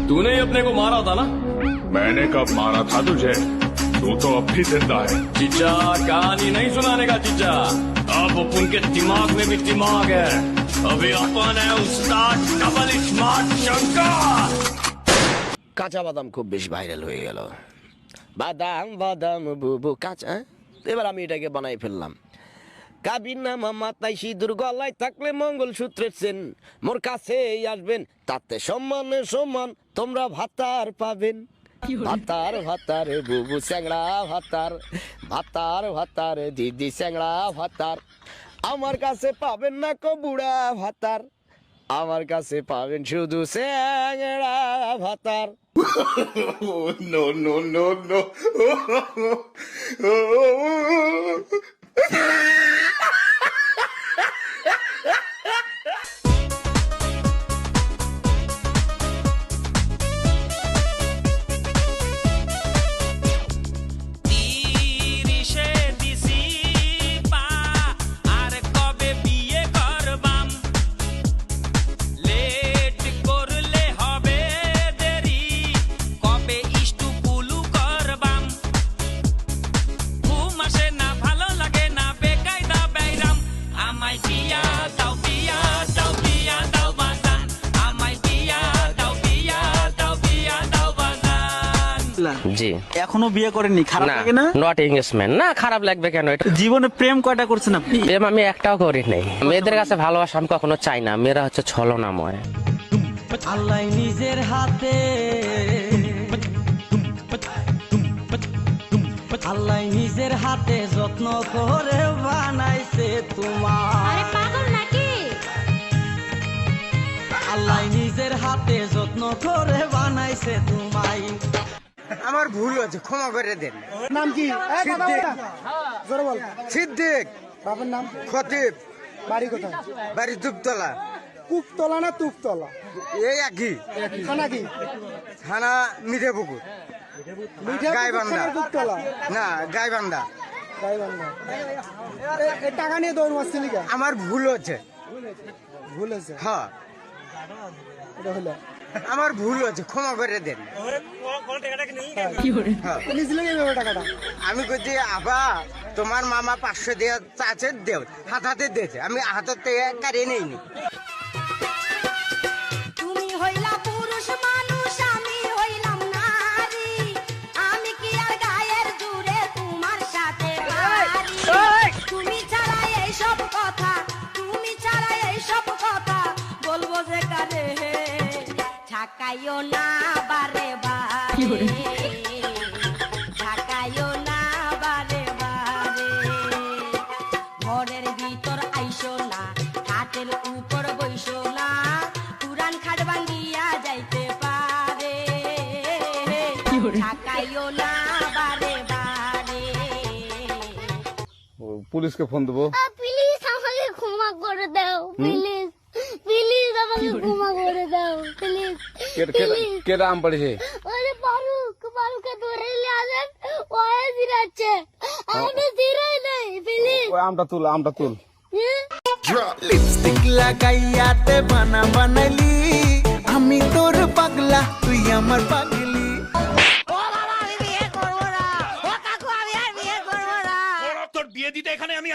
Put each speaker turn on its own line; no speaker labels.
तूने ही अपने को मारा था ना?
मैंने कब मारा था तुझे? तू तो अब भी जिंदा है।
चिच्चा कहानी नहीं सुनाने का चिच्चा, अब अपन के दिमाग में भी दिमाग है। अभी अपन है उस्ताद डबल स्मार्ट शंकर।
কাঁচা বাদাম খুব বেশি ভাইরাল হয়ে গেল। বাদাম বাদাম বুবু কাঁচা, এবার আমি এটাকে বানাই ফেললাম। কাবির নামা মাথায় সিঁদুর গলায় থাকলে মঙ্গলসূত্রের চেন মোর কাছে আসবেন, তাতে সম্মানে সম্মান তোমরা ভাতার পাবেন। ভাতার ভাতার বুবু স্যাংড়া ভাতার, ভাতার ভাতার দিদি স্যাংড়া ভাতার, আমার কাছে পাবেন না কো বুড়া ভাতার, আমার কাছে পাবেন শুধু স্যাংড়া ভাতার।
नो नो नो नो
জি
এখনো বিয়ে করেননি, খারাপ লাগে না?
নট এঙ্গেজমেন্ট না, খারাপ লাগবে কেন? এটা
জীবনে প্রেম কয়টা করছেন আপনি?
প্রেম আমি একটাও করি নাই। মেয়েদের কাছে ভালোবাসা আমি কখনো চাই না, মেয়েরা হচ্ছে ছলনাময়।
আল্লাহ নিজের হাতে, আল্লাহ নিজের হাতে যত্ন করে বানাইছে তোমার। আল্লাহ নিজের হাতে যত্ন করে বানাইছে তোমায়।
আমার ভুল হয়েছে, ক্ষমা করে দেন।
নাম কি? জোরে বল।
সিদ্দিক।
বাবার নাম?
খতিব।
বাড়ি কোথায়?
বাড়ি দুপতলা।
কুকতলা না তুপতলা?
এই একই।
থানা কি?
থানা মিঠেপুকুর, গাইবান্ধা।
কুকতলা
না, গাইবান্ধা।
গাইবান্ধা। টাকা নিয়ে দৌড় মারছিলি কেন?
আমার ভুল হচ্ছে।
ভুল হয়েছে?
হ্যাঁ,
এটা হলো
আমার ভুল হচ্ছে, ক্ষমা করে দেন।
নিয়েছিলেন এইভাবে টাকাটা?
আমি কইছি আবা তোমার মামা 500 দিয়ে চাচে দেও, হাতে দিয়েছে, আমি হাতের থেকে কারিয়ে নেইনি।
তুমি হইলা পুরুষ মানুষ, আমি হইলাম নারী, আমি কি আর গায়ের জুড়ে তোমার সাথে পারি? তুমি ছাড়া এইসব কথা, তুমি ছাড়া এইসব কথা বলবো যে কারে? ঝাকাইও না বারে বারে, ঝাকাইও না বারে বারে, ঘরের ভিতর আইসো না, খাটের উপর বইসো না, পুরান খাট ভাঙ্গিয়া যাইতে পারে। ঝাকাইও না বারে বারে।
পুলিশকে ফোন দেবো।
প্লিজ আমাকে ক্ষমা করে দাও, প্লিজ প্লিজ আমাকে ক্ষমা করে দাও, প্লিজ।
কেটা আম পড়েছে?
ওরে ফারুককে ধরে নিয়ে আসেন, ওয়ে জিরাচ্ছে, আমি জিরাই নাই, প্লিজ।
ওই আমটা তুল।
লিপস্টিক লাগাইয়া দেবানা বানাইলি, আমি তোর পাগলা, তুই আমার পাগলি।
ও বাবা, আমি বিয়ে করবো না। ও কাকু, আমি আর বিয়ে করবো না।
তোর বিয়ে দিতে এখানে আমি